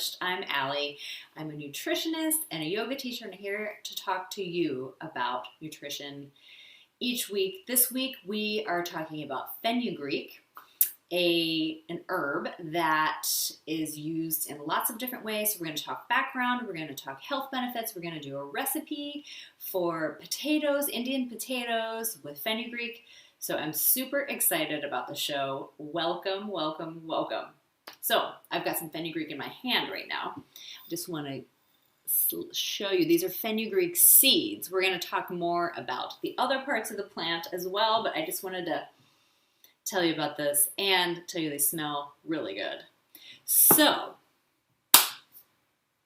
Accomplished. I'm Alli. I'm a nutritionist and a yoga teacher, and I'm here to talk to you about nutrition each week. This week we are talking about fenugreek, an herb that is used in lots of different ways. So we're going to talk background, we're going to talk health benefits, we're going to do a recipe for potatoes, Indian potatoes with fenugreek. So I'm super excited about the show. Welcome, welcome, welcome. So I've got some fenugreek in my hand right now. I just want to show you. These are fenugreek seeds. We're going to talk more about the other parts of the plant as well, but I just wanted to tell you about this and tell you they smell really good. So,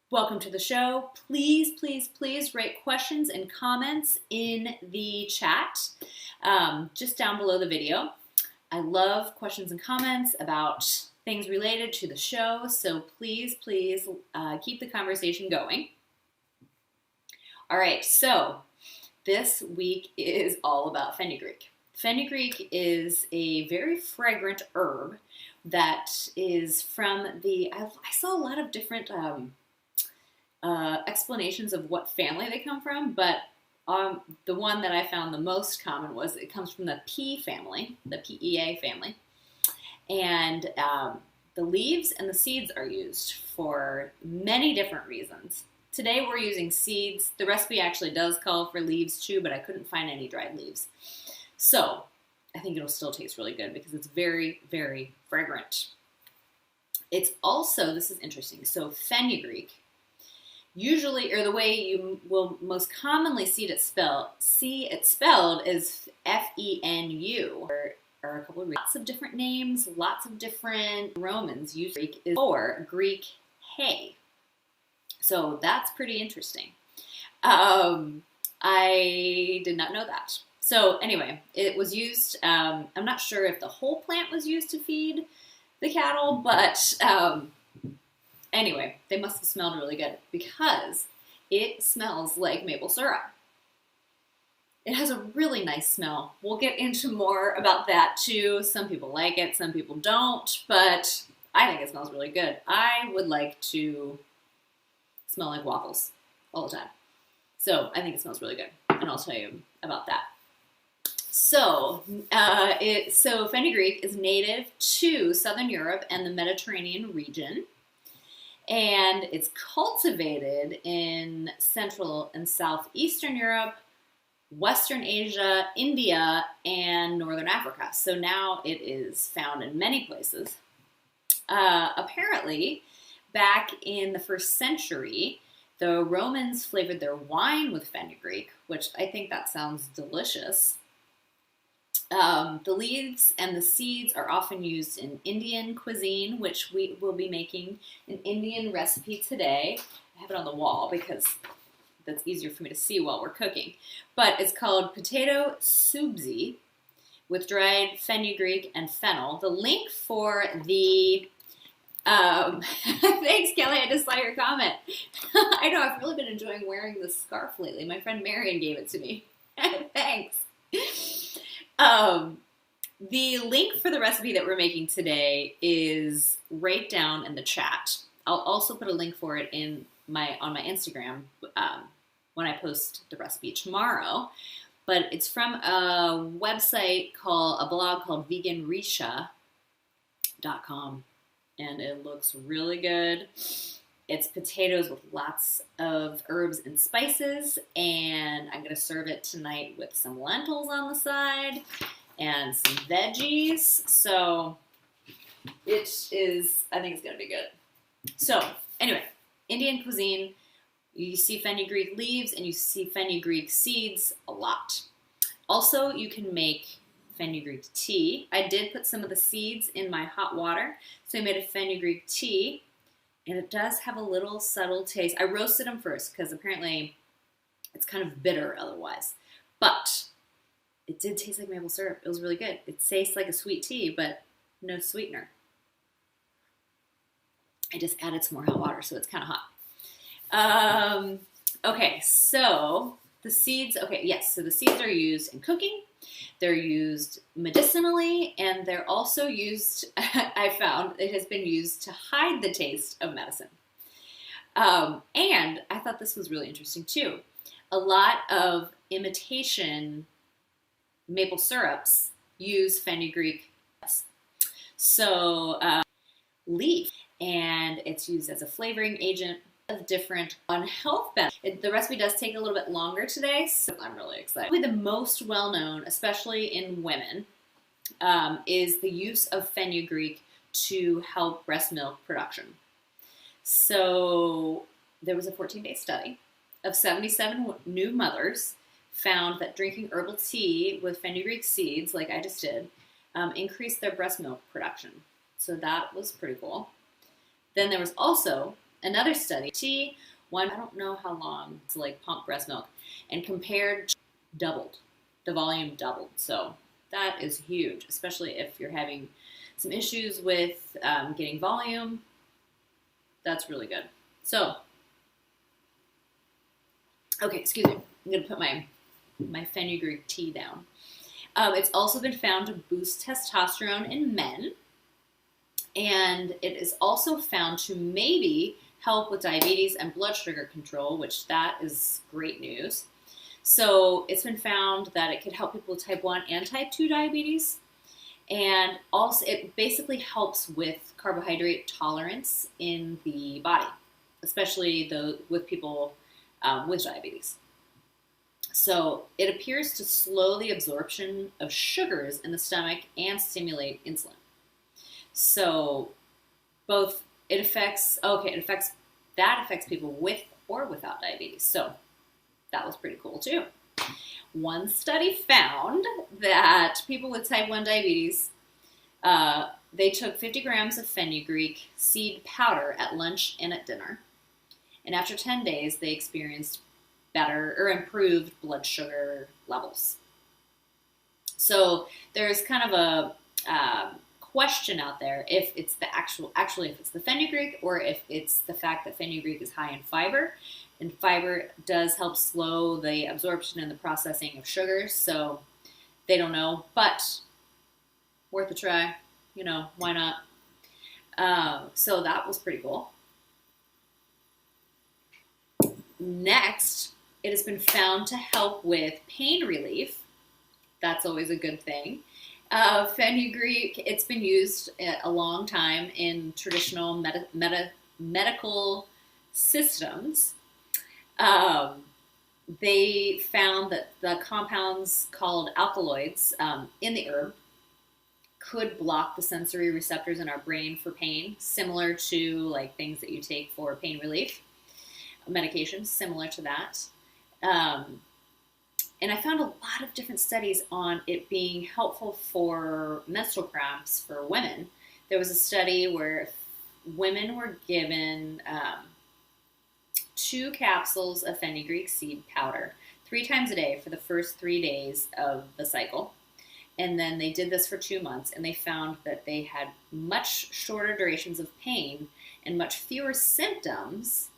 welcome to the show. Please, please, please write questions and comments in the chat just down below the video. I love questions and comments about things related to the show, so please, please keep the conversation going. All right, so this week is all about fenugreek. Fenugreek is a very fragrant herb that is from I saw a lot of different explanations of what family they come from, but the one that I found the most common was it comes from the pea family, the PEA family. And the leaves and the seeds are used for many different reasons. Today we're using seeds. The recipe actually does call for leaves too, but I couldn't find any dried leaves. So I think it'll still taste really good because it's very, very fragrant. It's also, this is interesting, so fenugreek, usually, or the way you will most commonly see it spelled is F-E-N-U, or a couple of lots of different names, lots of different Romans use Greek or Greek hay. So that's pretty interesting. I did not know that. So anyway, it was used, I'm not sure if the whole plant was used to feed the cattle, but anyway, they must have smelled really good because it smells like maple syrup. It has a really nice smell. We'll get into more about that too. Some people like it, some people don't, but I think it smells really good. I would like to smell like waffles all the time. So I think it smells really good, and I'll tell you about that. So, fenugreek is native to Southern Europe and the Mediterranean region, and it's cultivated in Central and Southeastern Europe, Western Asia, India, and Northern Africa. So now it is found in many places. Apparently, back in the 1st century, the Romans flavored their wine with fenugreek, which I think that sounds delicious. The leaves and the seeds are often used in Indian cuisine, which we will be making an Indian recipe today. I have it on the wall because that's easier for me to see while we're cooking. But it's called potato Soupsy with dried fenugreek and fennel. The link for the thanks, Kelly. I just saw your comment. I know, I've really been enjoying wearing this scarf lately. My friend Marion gave it to me. Thanks. The link for the recipe that we're making today is right down in the chat. I'll also put a link for it on my Instagram when I post the recipe tomorrow. But it's from a blog called veganrisha.com. And it looks really good. It's potatoes with lots of herbs and spices, and I'm gonna serve it tonight with some lentils on the side and some veggies. So I think it's gonna be good. So anyway, Indian cuisine, you see fenugreek leaves and you see fenugreek seeds a lot. Also, you can make fenugreek tea. I did put some of the seeds in my hot water, so I made a fenugreek tea, and it does have a little subtle taste. I roasted them first because apparently it's kind of bitter otherwise, but it did taste like maple syrup. It was really good. It tastes like a sweet tea, but no sweetener. I just added some more hot water, so it's kind of hot. Okay, so the seeds, so the seeds are used in cooking. They're used medicinally, and they're also used, I found, it has been used to hide the taste of medicine. And I thought this was really interesting too. A lot of imitation maple syrups use fenugreek. So leaf, and it's used as a flavoring agent of different on health benefits. The recipe does take a little bit longer today, so I'm really excited. Probably the most well-known, especially in women, is the use of fenugreek to help breast milk production. So there was a 14-day study of 77 new mothers found that drinking herbal tea with fenugreek seeds, like I just did, increased their breast milk production. So that was pretty cool. Then there was also another study, I don't know how long to like pump breast milk, and compared, doubled. The volume doubled. So that is huge, especially if you're having some issues with getting volume. That's really good. So, okay, excuse me. I'm going to put my fenugreek tea down. It's also been found to boost testosterone in men. And it is also found to maybe help with diabetes and blood sugar control, which that is great news. So it's been found that it could help people with type 1 and type 2 diabetes. And also it basically helps with carbohydrate tolerance in the body, especially with people with diabetes. So it appears to slow the absorption of sugars in the stomach and stimulate insulin. So it affects people with or without diabetes. So that was pretty cool too. One study found that people with type 1 diabetes, they took 50 grams of fenugreek seed powder at lunch and at dinner. And after 10 days, they experienced better or improved blood sugar levels. So there's kind of a question out there if it's the if it's the fenugreek or if it's the fact that fenugreek is high in fiber, and fiber does help slow the absorption and the processing of sugars. So they don't know, but worth a try. Why not? So that was pretty cool. Next, it has been found to help with pain relief. That's always a good thing. Fenugreek, it's been used a long time in traditional medical systems. They found that the compounds called alkaloids in the herb could block the sensory receptors in our brain for pain, similar to like things that you take for pain relief, medications similar to that. And I found a lot of different studies on it being helpful for menstrual cramps for women. There was a study where women were given 2 capsules of fenugreek seed powder 3 times a day for the first 3 days of the cycle. And then they did this for 2 months, and they found that they had much shorter durations of pain and much fewer symptoms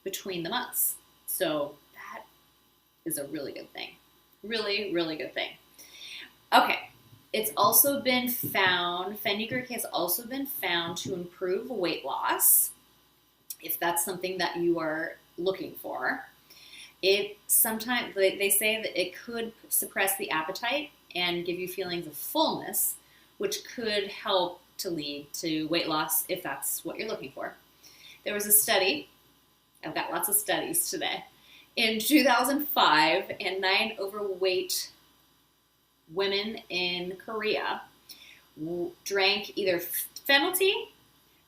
between the months. So that is a really good thing. Really, really good thing. Okay, it's also been found, fenugreek has also been found to improve weight loss, if that's something that you are looking for. Sometimes they say that it could suppress the appetite and give you feelings of fullness, which could help to lead to weight loss if that's what you're looking for. There was a study, I've got lots of studies today, in 2005, and 9 overweight women in Korea drank either fennel tea,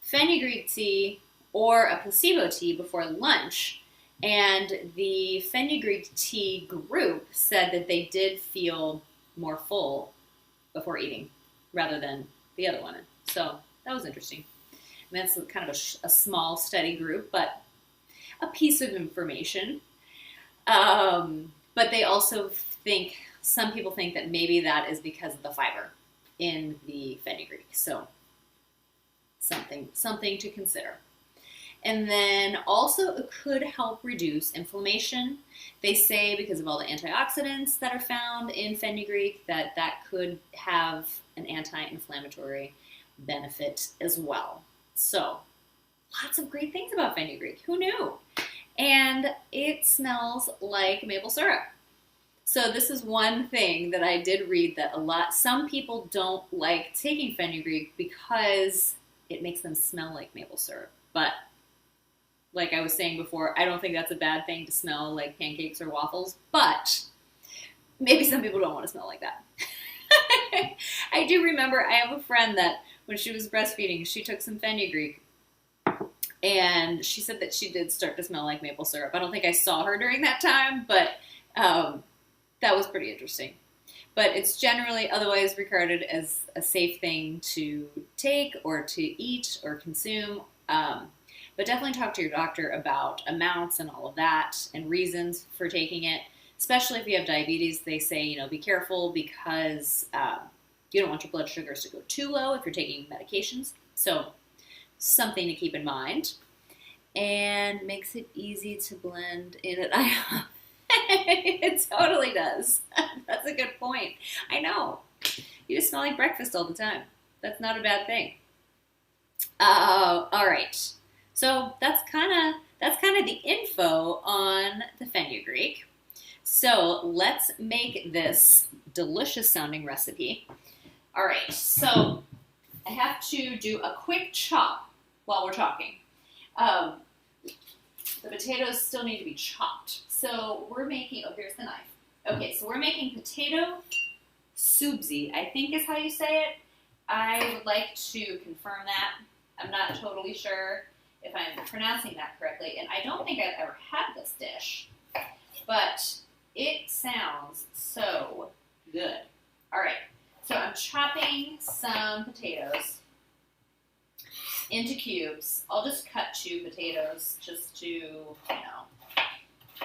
fenugreek tea, or a placebo tea before lunch. And the fenugreek tea group said that they did feel more full before eating rather than the other one. So that was interesting. And that's kind of a small study group, but a piece of information. But they also think, some people think that maybe that is because of the fiber in the fenugreek. So something to consider. And then also it could help reduce inflammation. They say because of all the antioxidants that are found in fenugreek that could have an anti-inflammatory benefit as well. So lots of great things about fenugreek. Who knew? And it smells like maple syrup. So this is one thing that I did read that some people don't like taking fenugreek because it makes them smell like maple syrup. But like I was saying before, I don't think that's a bad thing to smell like pancakes or waffles, but maybe some people don't want to smell like that. I do remember I have a friend that when she was breastfeeding, she took some fenugreek and she said that she did start to smell like maple syrup. I don't think I saw her during that time, but that was pretty interesting. But it's generally otherwise regarded as a safe thing to take or to eat or consume. But definitely talk to your doctor about amounts and all of that and reasons for taking it. Especially if you have diabetes, they say, be careful because you don't want your blood sugars to go too low if you're taking medications. So something to keep in mind. And makes it easy to blend in at IHOP. It totally does. That's a good point. I know. You just smell like breakfast all the time. That's not a bad thing. All right. So that's kind of the info on the fenugreek. So let's make this delicious sounding recipe. All right, so I have to do a quick chop while we're talking. The potatoes still need to be chopped. So we're making, here's the knife. Okay, so we're making potato soupsy, I think is how you say it. I would like to confirm that. I'm not totally sure if I'm pronouncing that correctly, and I don't think I've ever had this dish, but it sounds so good. All right, so I'm chopping some potatoes into cubes. I'll just cut 2 potatoes just to,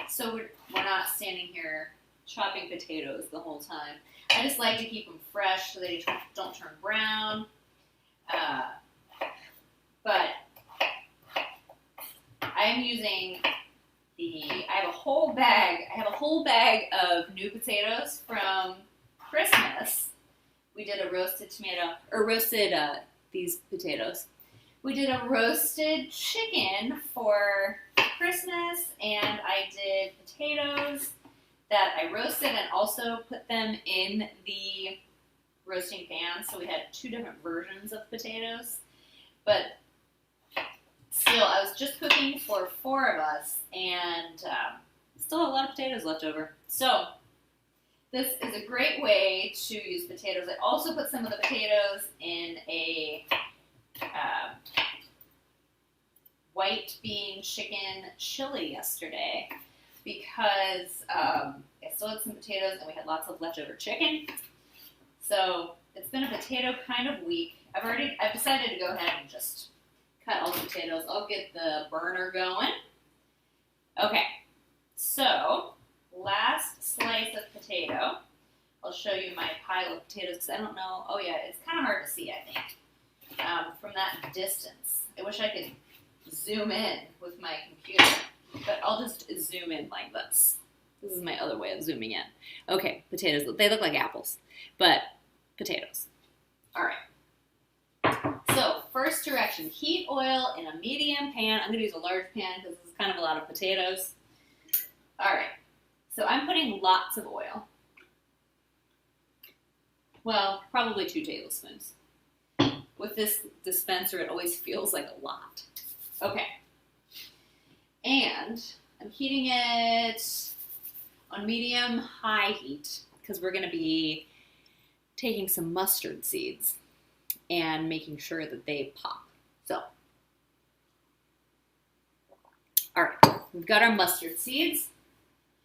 so we're not standing here chopping potatoes the whole time. I just like to keep them fresh so they don't turn brown. But I'm using I have a whole bag of new potatoes from Christmas. We did a roasted these potatoes. We did a roasted chicken for Christmas, and I did potatoes that I roasted and also put them in the roasting pan. So we had 2 different versions of potatoes, but still, I was just cooking for 4 of us, and still a lot of potatoes left over. So this is a great way to use potatoes. I also put some of the potatoes in a white bean chicken chili yesterday because I still had some potatoes and we had lots of leftover chicken. So it's been a potato kind of week. I've decided to go ahead and just cut all the potatoes. I'll get the burner going. Okay, so last slice of potato. I'll show you my pile of potatoes because I don't know. Oh yeah, it's kind of hard to see, I think, from that distance. I wish I could zoom in with my computer, but I'll just zoom in like this. This is my other way of zooming in. Okay, potatoes. They look like apples, but potatoes. All right. So first direction, heat oil in a medium pan. I'm going to use a large pan because this is kind of a lot of potatoes. All right. So I'm putting lots of oil. Well, probably 2 tablespoons. With this dispenser, it always feels like a lot. Okay. And I'm heating it on medium-high heat because we're going to be taking some mustard seeds and making sure that they pop. So, all right, we've got our mustard seeds.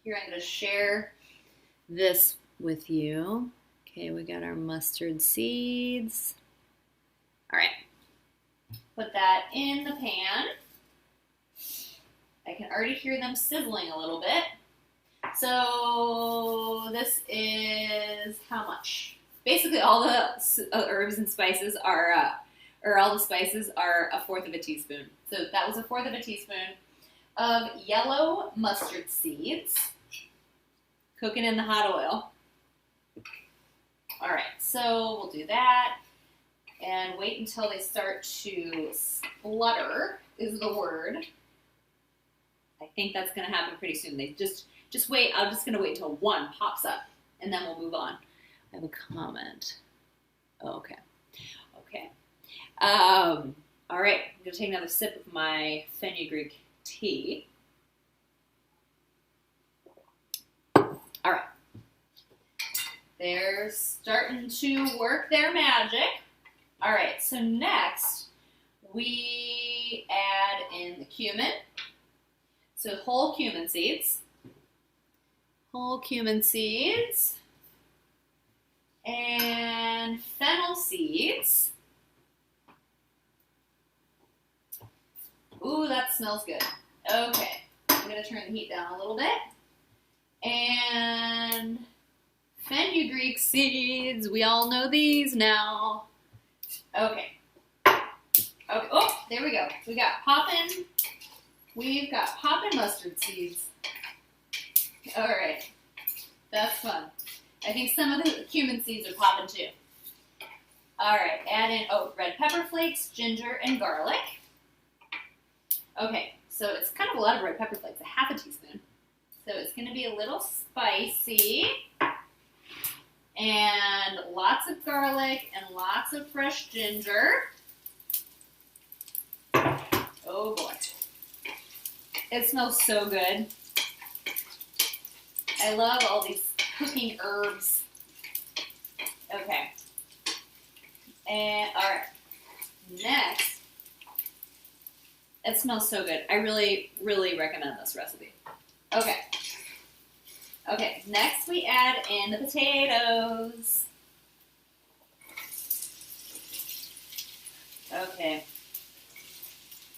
Here I'm going to share this with you. Okay, we got our mustard seeds. All right, put that in the pan. I can already hear them sizzling a little bit. So this is how much? Basically, all the herbs and spices are, or all the spices are 1/4 of a teaspoon. So that was 1/4 of a teaspoon of yellow mustard seeds, cooking in the hot oil. All right, so we'll do that. And wait until they start to splutter is the word. I think that's going to happen pretty soon. They just wait. I'm just going to wait until one pops up, and then we'll move on. I have a comment. Oh, okay. Okay. All right. I'm going to take another sip of my Fenugreek tea. All right. They're starting to work their magic. All right. So next, we add in the cumin. So whole cumin seeds. Whole cumin seeds. And fennel seeds. Ooh, that smells good. Okay, I'm going to turn the heat down a little bit. And fenugreek seeds. We all know these now. Okay. Okay. Oh, there we go. We've got poppin' mustard seeds. All right. That's fun. I think some of the cumin seeds are popping too. All right. Add in red pepper flakes, ginger, and garlic. Okay. So it's kind of a lot of red pepper flakes, a half a teaspoon. So it's going to be a little spicy. And lots of garlic and lots of fresh ginger. Oh boy. It smells so good. I love all these cooking herbs. Okay. And all right. Next, it smells so good. I really, really recommend this recipe. Okay. Okay, next we add in the potatoes. Okay.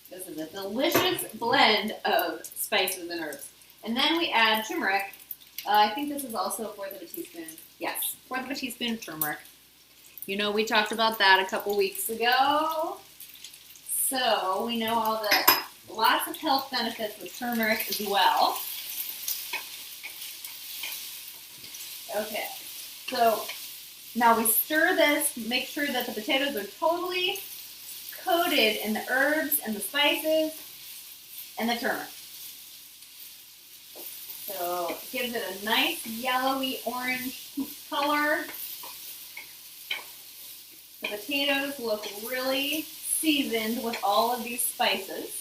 This is a delicious blend of spices and herbs. And then we add turmeric. I think this is also a fourth of a teaspoon. Yes, fourth of a teaspoon turmeric. You know, we talked about that a couple weeks ago. So we know all the lots of health benefits with turmeric as well. Okay, so now we stir this, make sure that the potatoes are totally coated in the herbs and the spices and the turmeric. So it gives it a nice yellowy orange color. The potatoes look really seasoned with all of these spices.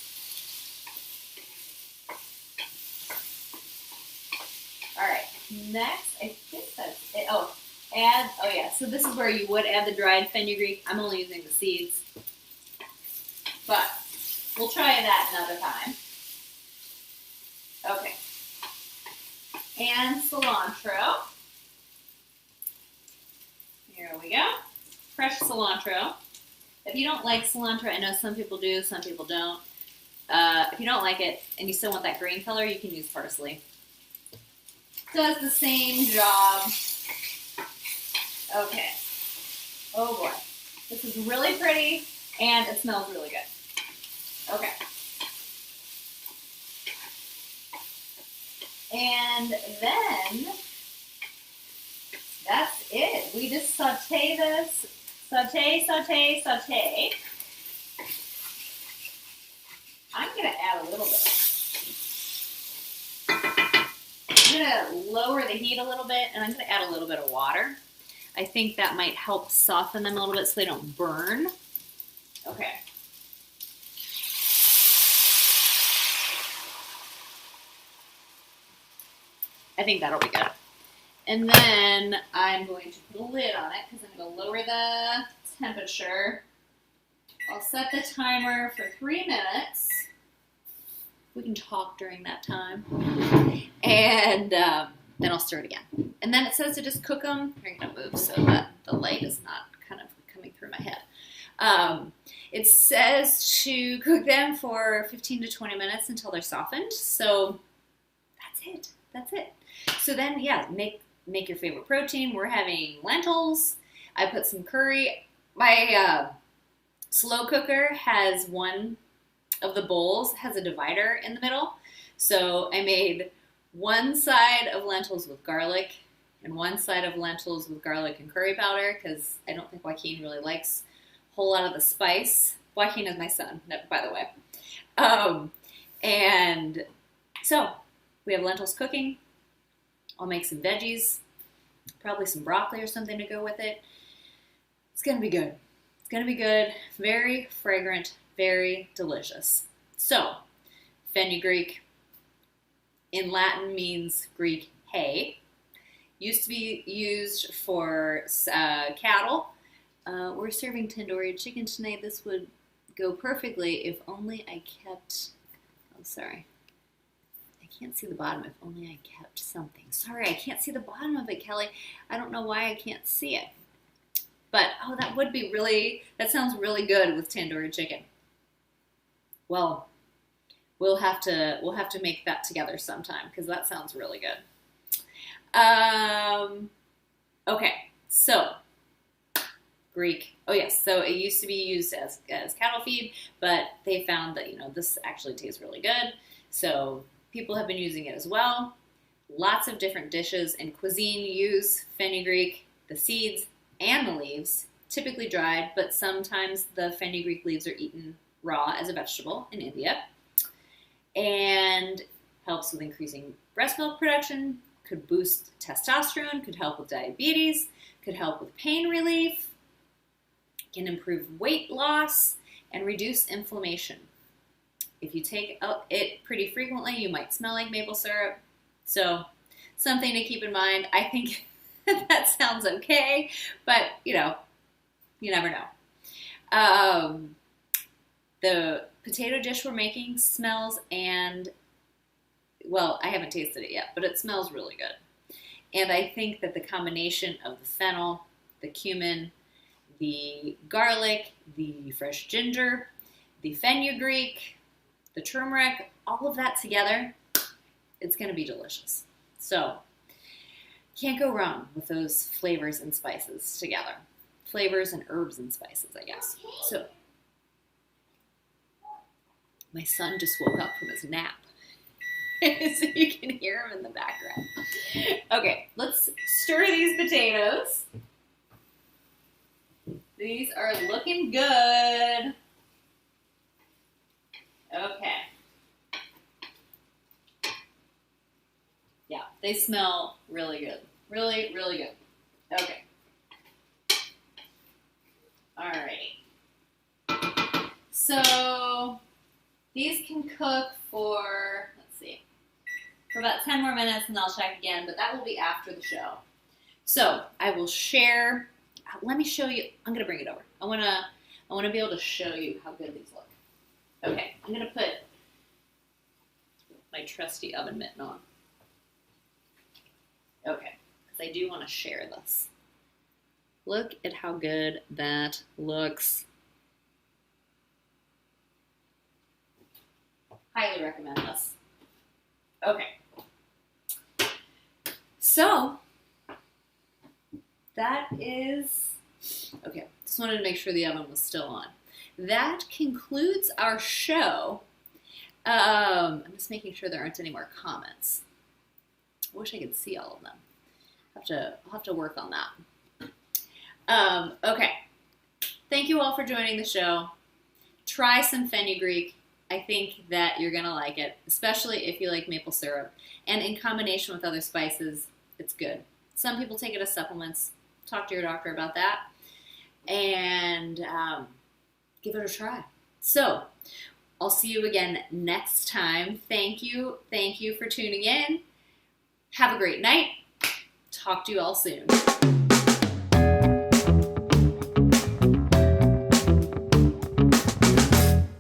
All right, next, I think that's it. Oh yeah, so this is where you would add the dried fenugreek. I'm only using the seeds, but we'll try that another time. Okay, and cilantro. Here we go, fresh cilantro. If you don't like cilantro, I know some people do, some people don't. If you don't like it and you still want that green color, you can use parsley. Does the same job. Okay. Oh boy. This is really pretty and it smells really good. Okay. And then that's it. We just saute this. Saute, saute, saute. I'm going to add a little bit. I'm going to lower the heat a little bit, and I'm going to add a little bit of water. I think that might help soften them a little bit so they don't burn. Okay. I think that'll be good. And then I'm going to put a lid on it because I'm going to lower the temperature. I'll set the timer for 3 minutes. We can talk during that time. And then I'll stir it again. And then it says to just cook them. I'm going to move so that the light is not kind of coming through my head. It says to cook them for 15 to 20 minutes until they're softened. So that's it. That's it. So then, yeah, make your favorite protein. We're having lentils. I put some curry. My slow cooker has one of the bowls, has a divider in the middle. So I made one side of lentils with garlic and one side of lentils with garlic and curry powder because I don't think Joaquin really likes whole lot of the spice. Joaquin is my son, by the way. And so we have lentils cooking. I'll make some veggies, probably some broccoli or something to go with it. It's going to be good. It's going to be good. Very fragrant, very delicious. So, fenugreek in Latin means Greek hay. Used to be used for cattle. We're serving tandoori chicken tonight. This would go perfectly if only I kept... Oh, sorry. I can't see the bottom. If only I kept something. Sorry, I can't see the bottom of it, Kelly. I don't know why I can't see it. But, oh, that would be really... That sounds really good with tandoori chicken. Well, we'll have to make that together sometime because that sounds really good. Okay, so Greek. Oh yes, so it used to be used as cattle feed, but they found that this actually tastes really good. So people have been using it as well. Lots of different dishes and cuisine use fenugreek, the seeds and the leaves, typically dried, but sometimes the fenugreek leaves are eaten raw as a vegetable in India, and helps with increasing breast milk production. Could boost testosterone, could help with diabetes, could help with pain relief, can improve weight loss, and reduce inflammation. If you take it pretty frequently, you might smell like maple syrup. So, something to keep in mind. I think that sounds okay, but, you never know. The potato dish we're making smells and... Well, I haven't tasted it yet, but it smells really good. And I think that the combination of the fennel, the cumin, the garlic, the fresh ginger, the fenugreek, the turmeric, all of that together, it's going to be delicious. So, can't go wrong with those flavors and spices together. Flavors and herbs and spices, I guess. So, my son just woke up from his nap. So you can hear him in the background. Okay, let's stir these potatoes. These are looking good. Okay. Yeah, they smell really good. Really, really good. Okay. Alrighty. So, these can cook for... for about 10 more minutes, and I'll check again, but that will be after the show. So I will share. Let me show you. I'm gonna bring it over. I wanna be able to show you how good these look. Okay, I'm gonna put my trusty oven mitten on. Okay, because I do want to share this. Look at how good that looks. Highly recommend this. Okay. So, that is, okay, just wanted to make sure the oven was still on. That concludes our show. I'm just making sure there aren't any more comments. I wish I could see all of them. I'll have to work on that. Okay. Thank you all for joining the show. Try some fenugreek. I think that you're going to like it, especially if you like maple syrup. And in combination with other spices, it's good. Some people take it as supplements. Talk to your doctor about that. And give it a try. So, I'll see you again next time. Thank you. Thank you for tuning in. Have a great night. Talk to you all soon.